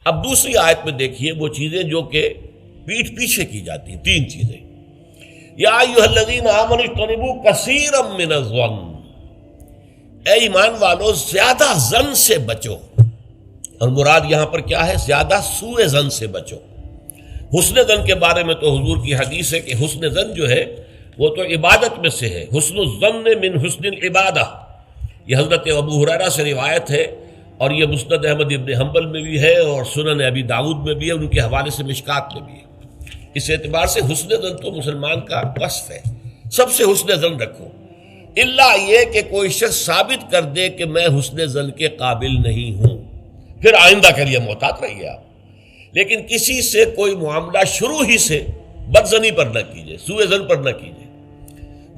اب دوسری آیت میں دیکھیے وہ چیزیں جو کہ پیٹھ پیچھے کی جاتی ہیں، تین چیزیں. یا ایھا الذین آمنوا اجتنبوا کثیرا من الظن، اے ایمان والو زیادہ ظن سے بچو. اور مراد یہاں پر کیا ہے؟ زیادہ سوء ظن سے بچو. حسن ظن کے بارے میں تو حضور کی حدیث ہے کہ حسن ظن جو ہے وہ تو عبادت میں سے ہے. حسن الظن من حسن العبادہ، یہ حضرت ابو ہریرہ سے روایت ہے، اور یہ مسند احمد ابن حنبل میں بھی ہے اور سنن ابی داؤد میں بھی ہے، ان کے حوالے سے مشکات میں بھی ہے. اس اعتبار سے حسن ظن تو مسلمان کا وصف ہے، سب سے حسن ظن رکھو، الا یہ کہ کوئی شخص ثابت کر دے کہ میں حسن ظن کے قابل نہیں ہوں، پھر آئندہ کے لیے محتاط رہیے آپ. لیکن کسی سے کوئی معاملہ شروع ہی سے بدظنی پر نہ کیجیے، سوء ظن پر نہ کیجیے.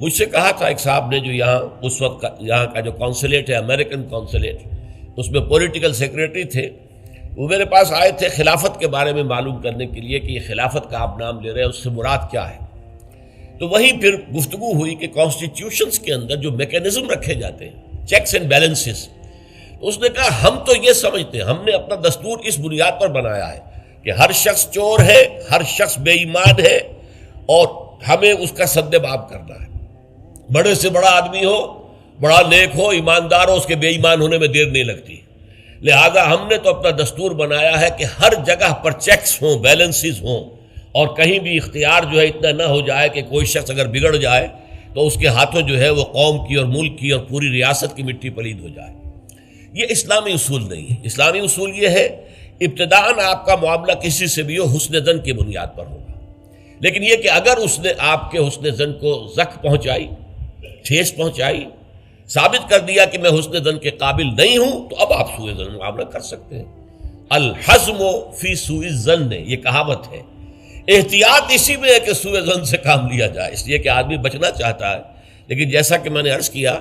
مجھ سے کہا تھا ایک صاحب نے جو یہاں اس وقت یہاں کا جو کونسلیٹ ہے، امریکن کونسلیٹ، اس میں پولیٹیکل سیکریٹری تھے، وہ میرے پاس آئے تھے خلافت کے بارے میں معلوم کرنے کے لیے کہ یہ خلافت کا آپ نام لے رہے ہیں، اس سے مراد کیا ہے. تو وہیں پھر گفتگو ہوئی کہ کانسٹیٹیوشنز کے اندر جو میکینزم رکھے جاتے ہیں، چیکس اینڈ بیلنسز، اس نے کہا ہم تو یہ سمجھتے ہیں، ہم نے اپنا دستور اس بنیاد پر بنایا ہے کہ ہر شخص چور ہے، ہر شخص بے ایمان ہے، اور ہمیں اس کا سد باب کرنا ہے. بڑے سے بڑا آدمی ہو، بڑا نیک ہو، ایماندار ہو، اس کے بے ایمان ہونے میں دیر نہیں لگتی. لہذا ہم نے تو اپنا دستور بنایا ہے کہ ہر جگہ پر چیکس ہوں، بیلنسز ہوں، اور کہیں بھی اختیار جو ہے اتنا نہ ہو جائے کہ کوئی شخص اگر بگڑ جائے تو اس کے ہاتھوں جو ہے وہ قوم کی اور ملک کی اور پوری ریاست کی مٹی پلید ہو جائے. یہ اسلامی اصول نہیں ہے. اسلامی اصول یہ ہے ابتداءً آپ کا معاملہ کسی سے بھی ہو حسن ظن کی بنیاد پر ہوگا، لیکن یہ کہ اگر اس نے آپ کے حسن ظن کو زخم پہنچائی، ٹھیس پہنچائی، ثابت کر دیا کہ میں حسن ظن کے قابل نہیں ہوں، تو اب آپ سوء ظن معاملہ کر سکتے ہیں. الحزم فی سوء الظن، یہ کہاوت ہے. احتیاط اسی میں ہے کہ سوء ظن سے کام لیا جائے، اس لیے کہ آدمی بچنا چاہتا ہے، لیکن جیسا کہ میں نے عرض کیا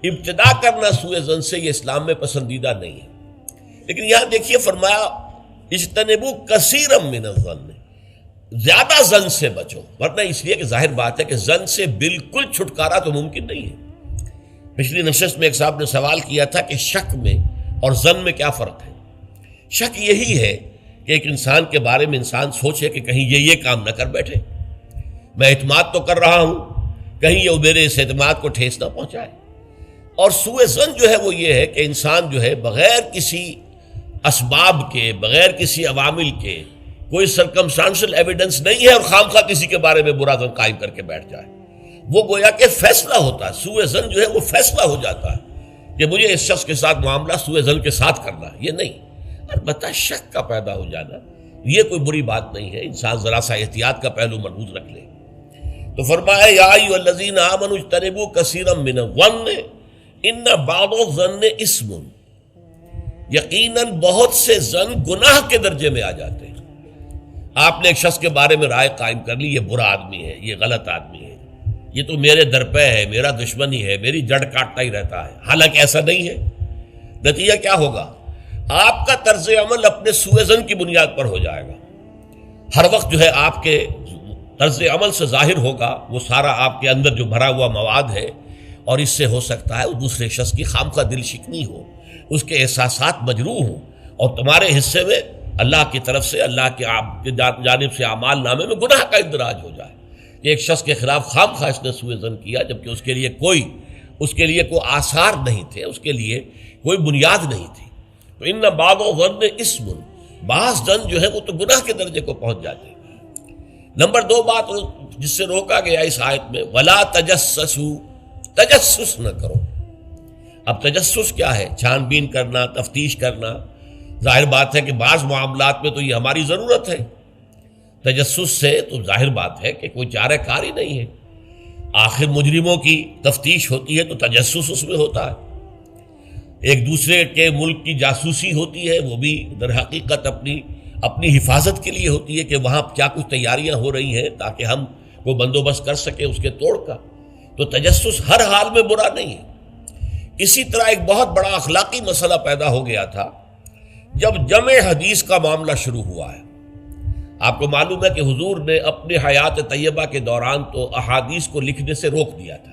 ابتدا کرنا سوء ظن سے یہ اسلام میں پسندیدہ نہیں ہے. لیکن یہاں دیکھیے فرمایا اجتنبوا کثیرا من الظن، زیادہ ظن سے بچو، ورنہ اس لیے کہ ظاہر بات ہے کہ ظن سے بالکل چھٹکارا تو ممکن نہیں ہے. پچھلی نشست میں ایک صاحب نے سوال کیا تھا کہ شک میں اور ظن میں کیا فرق ہے. شک یہی ہے کہ ایک انسان کے بارے میں انسان سوچے کہ کہیں یہ کام نہ کر بیٹھے، میں اعتماد تو کر رہا ہوں، کہیں یہ میرے اس اعتماد کو ٹھیس نہ پہنچائے. اور سوء ظن جو ہے وہ یہ ہے کہ انسان جو ہے بغیر کسی اسباب کے، بغیر کسی عوامل کے، کوئی سرکمسٹانشل ایویڈنس نہیں ہے اور خواہ کسی کے بارے میں برا ظن قائم کر کے بیٹھ جائے. وہ گویا کہ فیصلہ ہوتا ہے، سوء ظن جو ہے وہ فیصلہ ہو جاتا ہے کہ مجھے اس شخص کے ساتھ معاملہ سوء ظن کے ساتھ کرنا ہے. یہ نہیں، البتہ شک کا پیدا ہو جانا یہ کوئی بری بات نہیں ہے، انسان ذرا سا احتیاط کا پہلو مربوط رکھ لے. تو فرمایا یا ایھا الذین آمنوا اجتنبوا کثیرا من الظن ان بعض الظن اثم، یقیناً بہت سے ظن گناہ کے درجے میں آ جاتے ہیں. آپ نے ایک شخص کے بارے میں رائے قائم کر لی، یہ برا آدمی ہے، یہ غلط آدمی ہے، یہ تو میرے درپے ہے، میرا دشمن ہی ہے، میری جڑ کاٹتا ہی رہتا ہے، حالانکہ ایسا نہیں ہے. نتیجہ کیا ہوگا؟ آپ کا طرز عمل اپنے سوء ظن کی بنیاد پر ہو جائے گا. ہر وقت جو ہے آپ کے طرز عمل سے ظاہر ہوگا وہ سارا آپ کے اندر جو بھرا ہوا مواد ہے، اور اس سے ہو سکتا ہے دوسرے شخص کی خامخواہ دل شکنی ہو، اس کے احساسات مجروح ہوں، اور تمہارے حصے میں اللہ کی طرف سے، اللہ کی جانب سے اعمال نامے میں گناہ کا اندراج ہو جائے. ایک شخص کے خلاف خواہ اس نے سوء ظن کیا جبکہ اس کے لیے کوئی آثار نہیں تھے، اس کے لیے کوئی بنیاد نہیں تھی. تو ان بعض الظن اثم، بعض ظن جو ہے وہ تو گناہ کے درجے کو پہنچ جاتے ہیں. نمبر 2 بات جس سے روکا گیا اس آیت میں، ولا تجسسوا، تجسس نہ کرو. اب تجسس کیا ہے؟ چھان بین کرنا، تفتیش کرنا. ظاہر بات ہے کہ بعض معاملات میں تو یہ ہماری ضرورت ہے. تجسس سے تو ظاہر بات ہے کہ کوئی چارہ کار ہی نہیں ہے. آخر مجرموں کی تفتیش ہوتی ہے تو تجسس اس میں ہوتا ہے. ایک دوسرے کے ملک کی جاسوسی ہوتی ہے، وہ بھی در حقیقت اپنی حفاظت کے لیے ہوتی ہے کہ وہاں کیا کچھ تیاریاں ہو رہی ہیں تاکہ ہم کو بندوبست کر سکیں اس کے توڑ کا. تو تجسس ہر حال میں برا نہیں ہے. اسی طرح ایک بہت بڑا اخلاقی مسئلہ پیدا ہو گیا تھا جب جمع حدیث کا معاملہ شروع ہوا ہے. آپ کو معلوم ہے کہ حضور نے اپنے حیات طیبہ کے دوران تو احادیث کو لکھنے سے روک دیا تھا.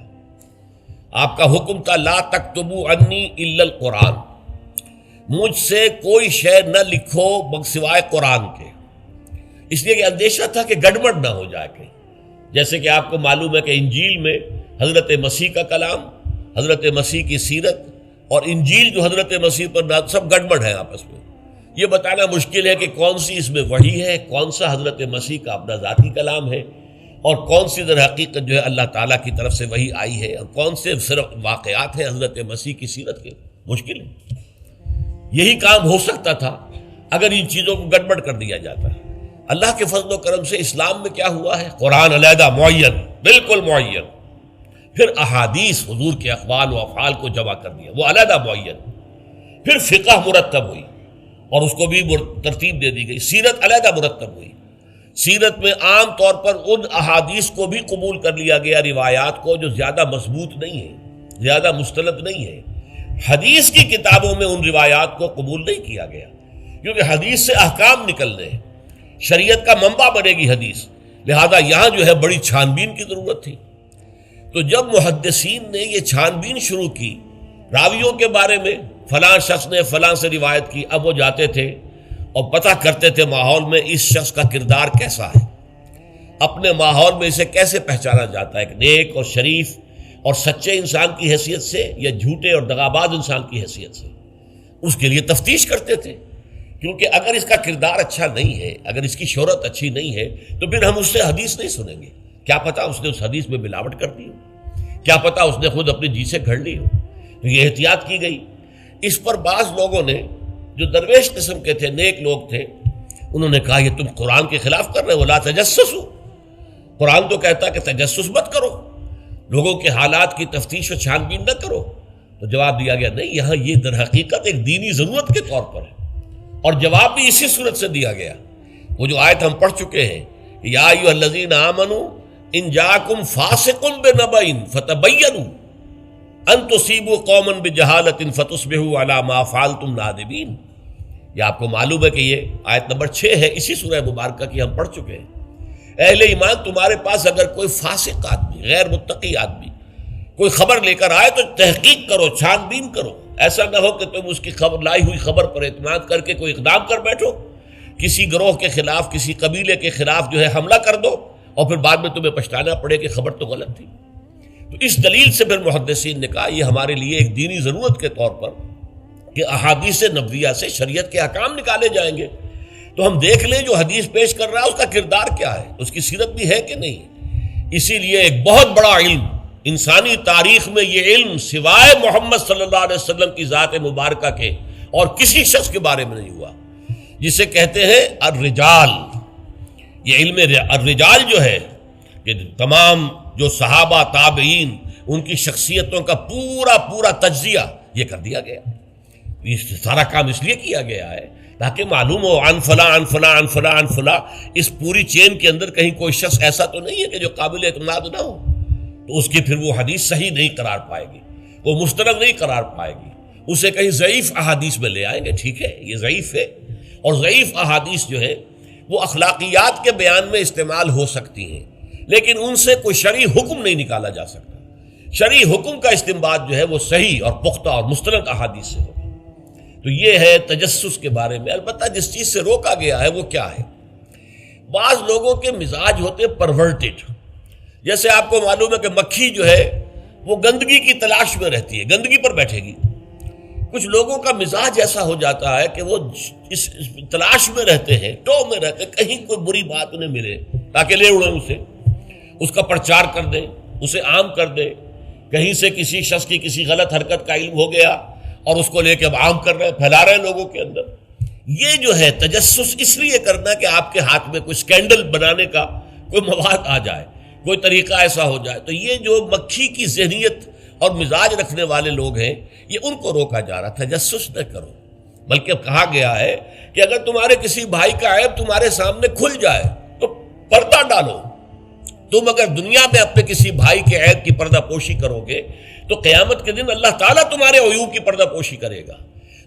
آپ کا حکم تھا لا تکتبوا عنی الا القرآن، مجھ سے کوئی شے نہ لکھو سوائے قرآن کے، اس لیے کہ اندیشہ تھا کہ گڑبڑ نہ ہو جائے کہیں. جیسے کہ آپ کو معلوم ہے کہ انجیل میں حضرت مسیح کا کلام، حضرت مسیح کی سیرت اور انجیل جو حضرت مسیح پر نازل، سب گڑبڑ ہے آپس میں. یہ بتانا مشکل ہے کہ کون سی اس میں وحی ہے، کون سا حضرت مسیح کا اپنا ذاتی کلام ہے، اور کون سی در حقیقت جو ہے اللہ تعالیٰ کی طرف سے وحی آئی ہے، اور کون سے صرف واقعات ہیں حضرت مسیح کی سیرت کے. مشکل ہے. یہی کام ہو سکتا تھا اگر ان چیزوں کو گڑبڑ کر دیا جاتا. اللہ کے فضل و کرم سے اسلام میں کیا ہوا ہے؟ قرآن علیحدہ معین، بالکل معین، پھر احادیث حضور کے اقوال و افعال کو جمع کر دیا، وہ علیحدہ معین، پھر فقہ مرتب ہوئی اور اس کو بھی ترتیب دے دی گئی، سیرت علیحدہ مرتب ہوئی. سیرت میں عام طور پر ان احادیث کو بھی قبول کر لیا گیا، روایات کو، جو زیادہ مضبوط نہیں ہے، زیادہ مستند نہیں ہے. حدیث کی کتابوں میں ان روایات کو قبول نہیں کیا گیا، کیونکہ حدیث سے احکام نکلنے ہیں، شریعت کا منبع بنے گی حدیث، لہذا یہاں جو ہے بڑی چھان بین کی ضرورت تھی. تو جب محدثین نے یہ چھان بین شروع کی راویوں کے بارے میں، فلاں شخص نے فلاں سے روایت کی، اب وہ جاتے تھے اور پتہ کرتے تھے ماحول میں اس شخص کا کردار کیسا ہے، اپنے ماحول میں اسے کیسے پہچانا جاتا ہے، ایک نیک اور شریف اور سچے انسان کی حیثیت سے یا جھوٹے اور دغاباز انسان کی حیثیت سے. اس کے لیے تفتیش کرتے تھے، کیونکہ اگر اس کا کردار اچھا نہیں ہے، اگر اس کی شہرت اچھی نہیں ہے، تو پھر ہم اس سے حدیث نہیں سنیں گے. کیا پتہ اس نے اس حدیث میں ملاوٹ کر دی ہو، کیا پتہ اس نے خود اپنی جی سے گھڑ لی ہو. تو یہ احتیاط کی گئی. اس پر بعض لوگوں نے جو درویش قسم کے تھے، نیک لوگ تھے، انہوں نے کہا یہ تم قرآن کے خلاف کر رہے ہو، لا تجسسوا. قرآن تو کہتا ہے کہ تجسس مت کرو، لوگوں کے حالات کی تفتیش و چھان بین نہ کرو. تو جواب دیا گیا نہیں، یہاں یہ در حقیقت ایک دینی ضرورت کے طور پر ہے، اور جواب بھی اسی صورت سے دیا گیا. وہ جو آیت ہم پڑھ چکے ہیں، یا ایھا الذین آمنوا ان جاءکم فاسق بنبأ فتبینوا ان تصیبوا قوما بجہالۃ فتصبحوا علی ما فعلتم نادمین. یہ آپ کو معلوم ہے کہ یہ آیت نمبر 6 ہے اسی سورہ مبارکہ کی، ہم پڑھ چکے ہیں. اہل ایمان، تمہارے پاس اگر کوئی فاسق آدمی، غیر متقی آدمی کوئی خبر لے کر آئے تو تحقیق کرو، چھان بین کرو. ایسا نہ ہو کہ تم اس کی خبر، لائی ہوئی خبر پر اعتماد کر کے کوئی اقدام کر بیٹھو، کسی گروہ کے خلاف، کسی قبیلے کے خلاف جو ہے حملہ کر دو، اور پھر بعد میں تمہیں پچھتانا پڑے کہ خبر تو غلط تھی. تو اس دلیل سے پھر محدثین نے کہا یہ ہمارے لیے ایک دینی ضرورت کے طور پر کہ احادیث نبویہ سے شریعت کے احکام نکالے جائیں گے. تو ہم دیکھ لیں جو حدیث پیش کر رہا ہے اس کا کردار کیا ہے، اس کی سیرت بھی ہے کہ نہیں. اسی لیے ایک بہت بڑا علم انسانی تاریخ میں، یہ علم سوائے محمد صلی اللہ علیہ وسلم کی ذات مبارکہ کے اور کسی شخص کے بارے میں نہیں ہوا، جسے کہتے ہیں الرجال. یہ علم الرجال جو ہے کہ تمام جو صحابہ تابعین، ان کی شخصیتوں کا پورا تجزیہ یہ کر دیا گیا. یہ سارا کام اس لیے کیا گیا ہے تاکہ معلوم ہو عن فلاں عن فلاں عن فلاں عن فلاں. اس پوری چین کے اندر کہیں کوئی شخص ایسا تو نہیں ہے کہ جو قابل اعتماد نہ ہو، تو اس کی پھر وہ حدیث صحیح نہیں قرار پائے گی، وہ مستند نہیں قرار پائے گی. اسے کہیں ضعیف احادیث میں لے آئیں گے. ٹھیک ہے، یہ ضعیف ہے، اور ضعیف احادیث جو ہے وہ اخلاقیات کے بیان میں استعمال ہو سکتی ہیں، لیکن ان سے کوئی شرعی حکم نہیں نکالا جا سکتا. شرعی حکم کا استنباط جو ہے وہ صحیح اور پختہ اور مستند احادیث سے ہوگا. تو یہ ہے تجسس کے بارے میں. البتہ جس چیز سے روکا گیا ہے وہ کیا ہے؟ بعض لوگوں کے مزاج ہوتے پرورٹڈ. جیسے آپ کو معلوم ہے کہ مکھی جو ہے وہ گندگی کی تلاش میں رہتی ہے، گندگی پر بیٹھے گی. کچھ لوگوں کا مزاج ایسا ہو جاتا ہے کہ وہ اس تلاش میں رہتے ہیں، ٹو میں رہتے ہیں، کہیں کوئی بری بات انہیں ملے تاکہ لے اڑیں اسے، اس کا پرچار کر دیں، اسے عام کر دیں. کہیں سے کسی شخص کی کسی غلط حرکت کا علم ہو گیا اور اس کو لے کے اب عام کر رہے ہیں، پھیلا رہے ہیں لوگوں کے اندر. یہ جو ہے تجسس اس لیے کرنا کہ آپ کے ہاتھ میں کوئی سکینڈل بنانے کا کوئی مواد آ جائے، کوئی طریقہ ایسا ہو جائے. تو یہ جو مکھی کی ذہنیت اور مزاج رکھنے والے لوگ ہیں، یہ ان کو روکا جا رہا. تجسس نہ کرو، بلکہ کہا گیا ہے کہ اگر تمہارے کسی بھائی کا عیب تمہارے سامنے کھل جائے تو پردہ ڈالو. تم اگر دنیا میں اپنے کسی بھائی کے عیب کی پردہ پوشی کرو گے تو قیامت کے دن اللہ تعالیٰ تمہارے عیوب کی پردہ پوشی کرے گا.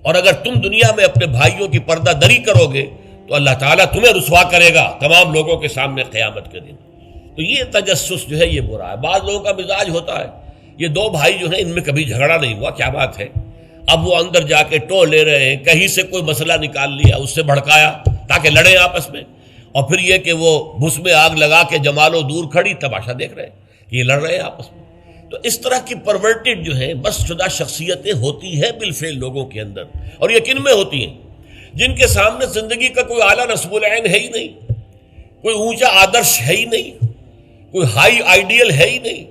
اور اگر تم دنیا میں اپنے بھائیوں کی پردہ دری کرو گے تو اللہ تعالیٰ تمہیں رسوا کرے گا تمام لوگوں کے سامنے قیامت کے دن. تو یہ تجسس جو ہے یہ برا ہے. بعض لوگوں کا مزاج ہوتا ہے، یہ دو بھائی جو ہیں ان میں کبھی جھگڑا نہیں ہوا، کیا بات ہے، اب وہ اندر جا کے ٹو لے رہے ہیں، کہیں سے کوئی مسئلہ نکال لیا، اس سے بھڑکایا تاکہ لڑیں آپس میں، اور پھر یہ کہ وہ بھس میں آگ لگا کے جمالو دور کھڑی تماشا دیکھ رہے ہیں کہ یہ لڑ رہے ہیں آپس میں۔ تو اس طرح کی پرورٹڈ جو ہے بس شدہ شخصیتیں ہوتی ہیں بالفعل لوگوں کے اندر، اور یہ کن میں ہوتی ہیں؟ جن کے سامنے زندگی کا کوئی اعلیٰ نصب العین ہے ہی نہیں، کوئی اونچا آدرش ہے ہی نہیں، کوئی ہائی آئیڈیل ہے ہی نہیں۔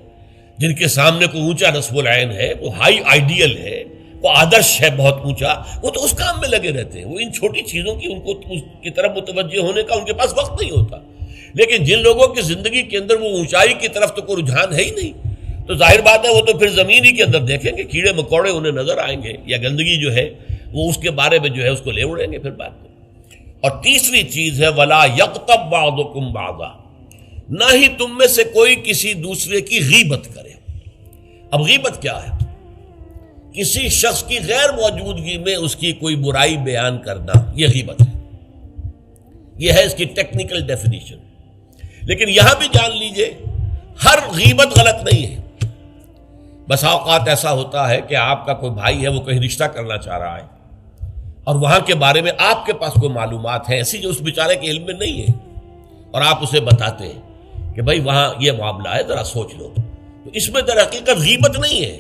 جن کے سامنے کوئی اونچا نصب العین ہے، وہ ہائی آئیڈیل ہے، وہ آدرش ہے بہت اونچا، وہ تو اس کام میں لگے رہتے ہیں، وہ ان چھوٹی چیزوں کی ان کو اس کی طرف متوجہ ہونے کا ان کے پاس وقت نہیں ہوتا۔ لیکن جن لوگوں کی زندگی کے اندر وہ اونچائی کی طرف تو کوئی رجحان ہے ہی نہیں، تو ظاہر بات ہے وہ تو پھر زمین ہی کے اندر دیکھیں گے، کیڑے مکوڑے انہیں نظر آئیں گے، یا گندگی جو ہے وہ اس کے بارے میں جو ہے اس کو لے اڑیں گے پھر بعد میں۔ اور تیسری چیز ہے وَلَا يَغْتَبْ بَعْضُكُمْ بَعْضًا، نہ ہی تم میں سے کوئی کسی دوسرے کی غیبت کرے۔ اب غیبت کیا ہے؟ کسی شخص کی غیر موجودگی میں اس کی کوئی برائی بیان کرنا، یہ غیبت ہے، یہ ہے اس کی ٹیکنیکل ڈیفینیشن۔ لیکن یہاں بھی جان لیجئے ہر غیبت غلط نہیں ہے۔ بس اوقات ایسا ہوتا ہے کہ آپ کا کوئی بھائی ہے، وہ کہیں رشتہ کرنا چاہ رہا ہے، اور وہاں کے بارے میں آپ کے پاس کوئی معلومات ہیں ایسی جو اس بیچارے کے علم میں نہیں ہے، اور آپ اسے بتاتے ہیں کہ بھائی وہاں یہ معاملہ ہے، ذرا سوچ لو۔ تو اس میں در حقیقت غیبت نہیں ہے،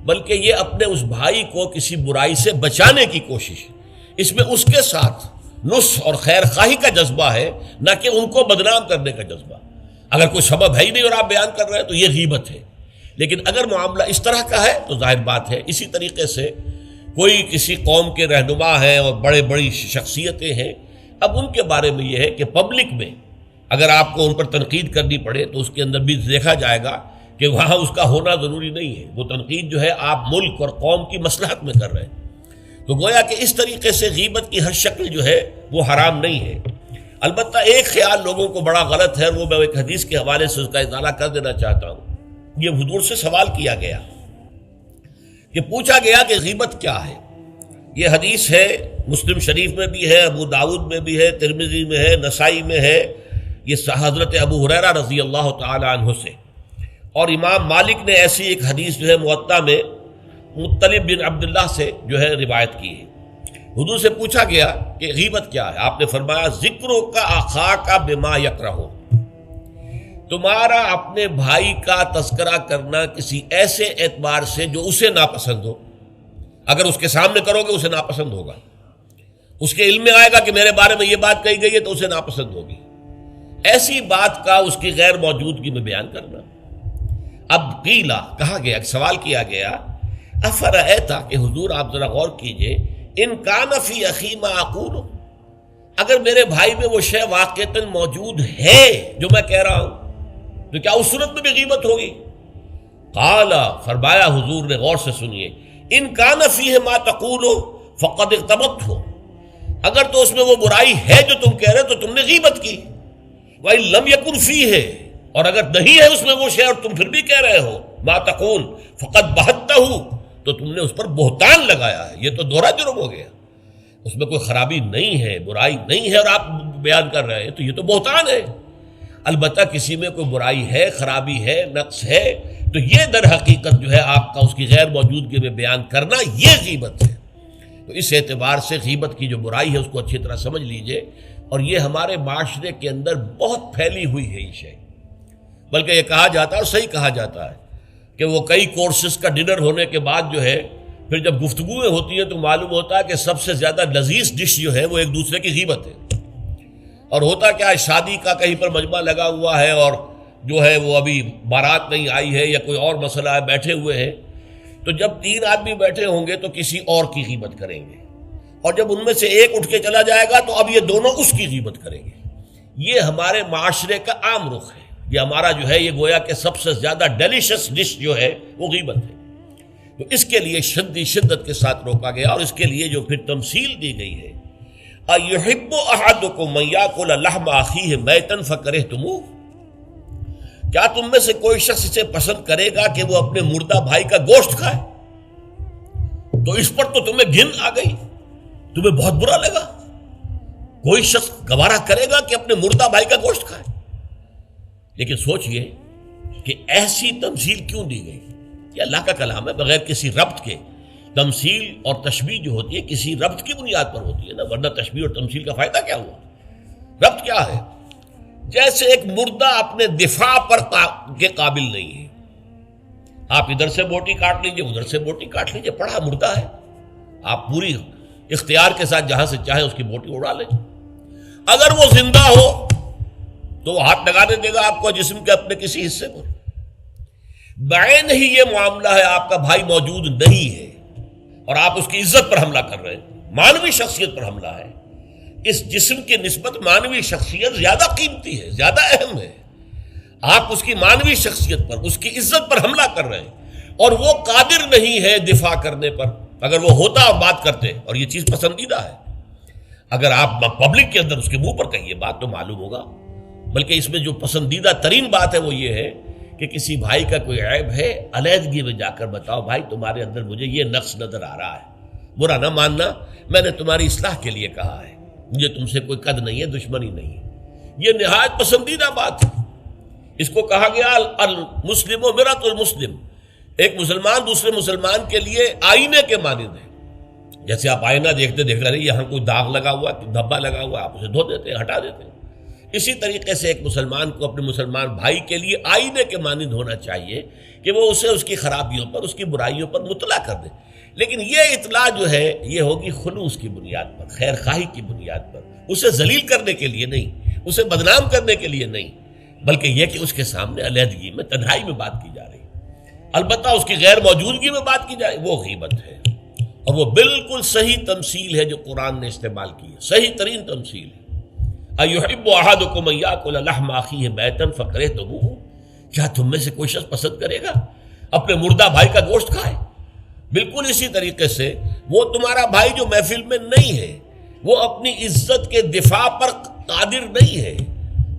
بلکہ یہ اپنے اس بھائی کو کسی برائی سے بچانے کی کوشش، اس میں اس کے ساتھ نصح اور خیر خواہی کا جذبہ ہے، نہ کہ ان کو بدنام کرنے کا جذبہ۔ اگر کوئی سبب ہے ہی نہیں اور آپ بیان کر رہے ہیں تو یہ غیبت ہے۔ لیکن اگر معاملہ اس طرح کا ہے تو ظاہر بات ہے اسی طریقے سے کوئی کسی قوم کے رہنما ہیں اور بڑی شخصیتیں ہیں، اب ان کے بارے میں یہ ہے کہ پبلک میں اگر آپ کو ان پر تنقید کرنی پڑے تو اس کے اندر بھی دیکھا جائے گا کہ وہاں اس کا ہونا ضروری نہیں ہے، وہ تنقید جو ہے آپ ملک اور قوم کی مصلحت میں کر رہے ہیں۔ تو گویا کہ اس طریقے سے غیبت کی ہر شکل جو ہے وہ حرام نہیں ہے۔ البتہ ایک خیال لوگوں کو بڑا غلط ہے، وہ میں ایک حدیث کے حوالے سے اس کا اطالہ کر دینا چاہتا ہوں۔ یہ حضور سے سوال کیا گیا کہ پوچھا گیا کہ غیبت کیا ہے۔ یہ حدیث ہے، مسلم شریف میں بھی ہے، ابو داؤد میں بھی ہے، ترمذی میں ہے، نسائی میں ہے، یہ حضرت ابو ہریرہ رضی اللہ تعالی عنہ سے۔ اور امام مالک نے ایسی ایک حدیث جو ہے موطا میں مطلب بن عبداللہ سے جو ہے روایت کی ہے۔ حضور سے پوچھا گیا کہ غیبت کیا ہے، آپ نے فرمایا ذکرو کا اخاک بما یکرہ، تمہارا اپنے بھائی کا تذکرہ کرنا کسی ایسے اعتبار سے جو اسے ناپسند ہو۔ اگر اس کے سامنے کرو گے اسے ناپسند ہوگا، اس کے علم میں آئے گا کہ میرے بارے میں یہ بات کہی گئی ہے تو اسے ناپسند ہوگی۔ ایسی بات کا اس کی غیر موجودگی میں بیان کرنا۔ اب قیلا کہا گیا، سوال کیا گیا، افرأیتا کہ حضور آپ ذرا غور کیجئے، ان کان فی اخی ما اقول، اگر میرے بھائی میں وہ شے واقعتاً موجود ہے جو میں کہہ رہا ہوں تو کیا اس صورت میں بھی غیبت ہوگی؟ قال، فرمایا حضور نے، غور سے سنیے، ان کان فیہ ما تقول فقد اغتبت ہو، اگر تو اس میں وہ برائی ہے جو تم کہہ رہے تو تم نے غیبت کی، وَإِن لَمْ يَكُنْ فِيهِ، اور اگر نہیں ہے اس میں وہ شے اور تم پھر بھی کہہ رہے ہو ما تقول فقد بہتہ، تو تم نے اس پر بہتان لگایا ہے، یہ تو دوہرا جرم ہو گیا۔ اس میں کوئی خرابی نہیں ہے، برائی نہیں ہے اور آپ بیان کر رہے ہیں تو یہ تو بہتان ہے۔ البتہ کسی میں کوئی برائی ہے، خرابی ہے، نقص ہے، تو یہ در حقیقت جو ہے آپ کا اس کی غیر موجودگی میں بیان کرنا یہ غیبت ہے۔ تو اس اعتبار سے غیبت کی جو برائی ہے اس کو اچھی طرح سمجھ لیجئے، اور یہ ہمارے معاشرے کے اندر بہت پھیلی ہوئی ہے یہ شے، بلکہ یہ کہا جاتا ہے اور صحیح کہا جاتا ہے کہ وہ کئی کورسز کا ڈنر ہونے کے بعد جو ہے پھر جب گفتگویں ہوتی ہیں تو معلوم ہوتا ہے کہ سب سے زیادہ لذیذ ڈش جو ہے وہ ایک دوسرے کی غیبت ہے۔ اور ہوتا کیا ہے، شادی کا کہیں پر مجمع لگا ہوا ہے اور جو ہے وہ ابھی بارات نہیں آئی ہے یا کوئی اور مسئلہ ہے، بیٹھے ہوئے ہیں، تو جب 3 آدمی بیٹھے ہوں گے تو کسی اور کی غیبت کریں گے، اور جب ان میں سے ایک اٹھ کے چلا جائے گا تو اب یہ دونوں اس کی غیبت کریں گے۔ یہ ہمارے معاشرے کا عام رخ ہے، یہ ہمارا جو ہے یہ گویا کہ سب سے زیادہ ڈیلیشس ڈش جو ہے وہ غیبت ہے۔ تو اس کے لیے شدت کے ساتھ روکا گیا، اور اس کے لیے جو پھر تمثیل دی گئی ہے، اَيُحِبُّ أَحَدُكُم مَّن يَأْكُلَ لَحْمَ أَخِيهِ مَيْتًا فَكَرِهْتُمُوهُ، کیا تم میں سے کوئی شخص اسے پسند کرے گا کہ وہ اپنے مردہ بھائی کا گوشت کھائے؟ تو اس پر تو تمہیں گھن آ گئی، تمہیں بہت برا لگا۔ کوئی شخص گوارا کرے گا کہ اپنے مردہ بھائی کا گوشت کھائے؟ لیکن سوچئے کہ ایسی تمثیل کیوں دی گئی؟ یہ اللہ کا کلام ہے بغیر کسی ربط کے، تمثیل اور تشبیہ جو ہوتی ہے کسی ربط کی بنیاد پر ہوتی ہے نا، ورنہ تشبیہ اور تمثیل کا فائدہ کیا ہوا؟ ربط کیا ہے؟ جیسے ایک مردہ اپنے دفاع پر کے قابل نہیں ہے، آپ ادھر سے بوٹی کاٹ لیجئے ادھر سے بوٹی کاٹ لیجئے، پڑا مردہ ہے، آپ پوری اختیار کے ساتھ جہاں سے چاہیں اس کی بوٹی اڑا لیں۔ اگر وہ زندہ ہو تو وہ ہاتھ لگانے دے گا آپ کو جسم کے اپنے کسی حصے پر۔ بعین ہی یہ معاملہ ہے، آپ کا بھائی موجود نہیں ہے اور آپ اس کی عزت پر حملہ کر رہے ہیں، مانوی شخصیت پر حملہ ہے۔ اس جسم کی نسبت مانوی شخصیت زیادہ قیمتی ہے، زیادہ اہم ہے۔ آپ اس کی مانوی شخصیت پر، اس کی عزت پر حملہ کر رہے ہیں اور وہ قادر نہیں ہے دفاع کرنے پر۔ اگر وہ ہوتا اور بات کرتے، اور یہ چیز پسندیدہ ہے، اگر آپ پبلک کے اندر اس کے منہ پر کہیے بات تو معلوم ہوگا، بلکہ اس میں جو پسندیدہ ترین بات ہے وہ یہ ہے کہ کسی بھائی کا کوئی عیب ہے، علیحدگی میں جا کر بتاؤ، بھائی تمہارے اندر مجھے یہ نقص نظر آ رہا ہے، برا نہ ماننا، میں نے تمہاری اصلاح کے لیے کہا ہے، مجھے تم سے کوئی قد نہیں ہے، دشمنی نہیں ہے۔ یہ نہایت پسندیدہ بات ہے۔ اس کو کہا گیا المسلم و مرۃ المسلم، ایک مسلمان دوسرے مسلمان کے لیے آئینے کے مانند ہے۔ جیسے آپ آئینہ دیکھتے دیکھتے رہے یہاں کوئی داغ لگا ہوا، دھبا لگا ہوا، آپ اسے دھو دیتے ہیں، ہٹا دیتے ہیں۔ اسی طریقے سے ایک مسلمان کو اپنے مسلمان بھائی کے لیے آئینے کے مانند ہونا چاہیے کہ وہ اسے اس کی خرابیوں پر، اس کی برائیوں پر مطلع کر دے، لیکن یہ اطلاع جو ہے یہ ہوگی خلوص کی بنیاد پر، خیر خواہی کی بنیاد پر، اسے ذلیل کرنے کے لیے نہیں، اسے بدنام کرنے کے لیے نہیں، بلکہ یہ کہ اس کے سامنے علیحدگی میں، تنہائی میں بات کی جا رہی ہے۔ البتہ اس کی غیر موجودگی میں بات کی جائے وہ غیبت ہے، اور وہ بالکل صحیح تمثیل ہے جو قرآن نے استعمال کی ہے، صحیح ترین تمثیل ہے۔ اَيُحِبُّ أَحَدُكُمْ أَن يَأْكُلَ لَحْمَ أَخِيهِ مَيْتًا فَكَرِهْتُمُوهُ، کیا تم میں سے کوئی شخص پسند کرے گا اپنے مردہ بھائی کا گوشت کھائے؟ بالکل اسی طریقے سے وہ تمہارا بھائی جو محفل میں نہیں ہے، وہ اپنی عزت کے دفاع پر قادر نہیں ہے۔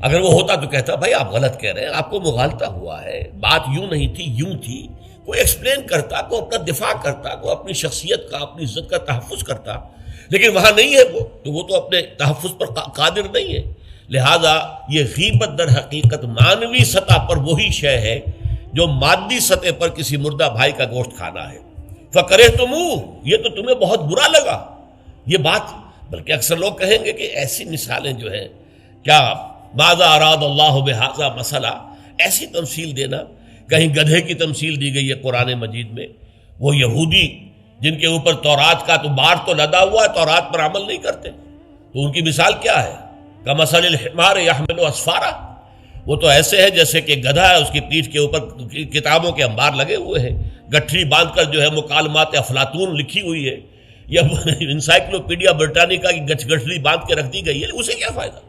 اگر وہ ہوتا تو کہتا بھائی آپ غلط کہہ رہے ہیں، آپ کو مغالطہ ہوا ہے، بات یوں نہیں تھی یوں تھی، کوئی ایکسپلین کرتا، کوئی اپنا دفاع کرتا، کوئی اپنی شخصیت کا، اپنی عزت کا تحفظ کرتا، لیکن وہاں نہیں ہے وہ تو اپنے تحفظ پر قادر نہیں ہے۔ لہذا یہ غیبت در حقیقت مانوی سطح پر وہی شے ہے جو مادی سطح پر کسی مردہ بھائی کا گوشت کھانا ہے۔ فَكَرِهْتُمُوهُ، یہ تو تمہیں بہت برا لگا یہ بات۔ بلکہ اکثر لوگ کہیں گے کہ ایسی مثالیں جو ہیں، کیا ماذا اراد اللہ بہذا مسئلہ، ایسی تمثیل دینا، کہیں گدھے کی تمثیل دی گئی ہے قرآن مجید میں، وہ یہودی جن کے اوپر تورات کا تو بار تو لدا ہوا ہے، تورات پر عمل نہیں کرتے، تو ان کی مثال کیا ہے؟ کمثل الحمار یحمل اسفارا، وہ تو ایسے ہے جیسے کہ گدھا ہے، اس کی پیٹھ کے اوپر کتابوں کے انبار لگے ہوئے ہیں، گٹھری باندھ کر جو ہے مکالمات افلاطون لکھی ہوئی ہے، یا انسائکلوپیڈیا برٹانیکا کی گٹھری باندھ کے رکھ دی گئی ہے، اسے کیا فائدہ؟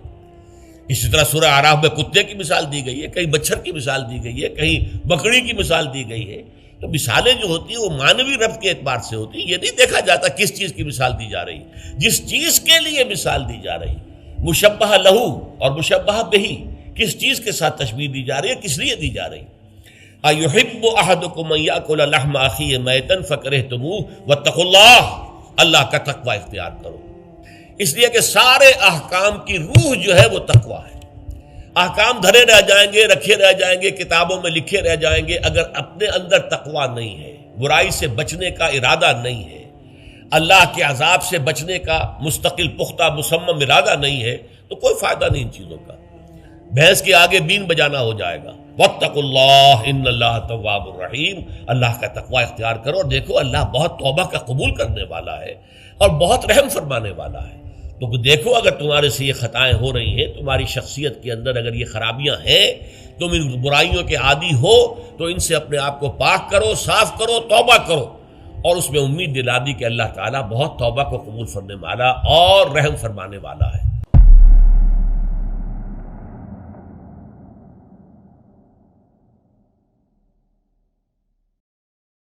اسی طرح سورہ اعراف میں کتے کی مثال دی گئی ہے، کہیں مچھر کی مثال دی گئی ہے، کہیں بکری کی مثال دی گئی ہے۔ تو مثالیں جو ہوتی ہیں وہ مانوی ربط کے اعتبار سے ہوتی ہیں، یہ نہیں دیکھا جاتا کس چیز کی مثال دی جا رہی ہے، جس چیز کے لیے مثال دی جا رہی ہے، مشبہ لہو اور مشبہ بہی، کس چیز کے ساتھ تشبیہ دی جا رہی ہے، کس لیے دی جا رہی ہے۔ اَيُحِبُّ أَحَدُكُمْ أَن يَأْكُلَ لَحْمَ أَخِيهِ مَيْتًا فَكَرِهْتُمُوهُ وَاتَّقُوا اللَّهَ، اللہ کا تقوی اختیار کرو، اس لیے کہ سارے احکام کی روح جو ہے وہ تقوی ہے۔ احکام دھرے رہ جائیں گے، رکھے رہ جائیں گے، کتابوں میں لکھے رہ جائیں گے، اگر اپنے اندر تقوی نہیں ہے، برائی سے بچنے کا ارادہ نہیں ہے، اللہ کے عذاب سے بچنے کا مستقل پختہ مصمم ارادہ نہیں ہے، تو کوئی فائدہ نہیں ان چیزوں کا، بھینس کے آگے بین بجانا ہو جائے گا۔ واتقوا اللہ ان اللہ تواب الرحیم، اللہ کا تقوی اختیار کرو، اور دیکھو اللہ بہت توبہ کا قبول کرنے والا ہے اور بہت رحم فرمانے والا ہے۔ تو دیکھو اگر تمہارے سے یہ خطائیں ہو رہی ہیں، تمہاری شخصیت کے اندر اگر یہ خرابیاں ہیں، تم ان برائیوں کے عادی ہو، تو ان سے اپنے آپ کو پاک کرو، صاف کرو، توبہ کرو، اور اس میں امید دلا دی کہ اللہ تعالیٰ بہت توبہ کو قبول فرمانے والا اور رحم فرمانے والا ہے۔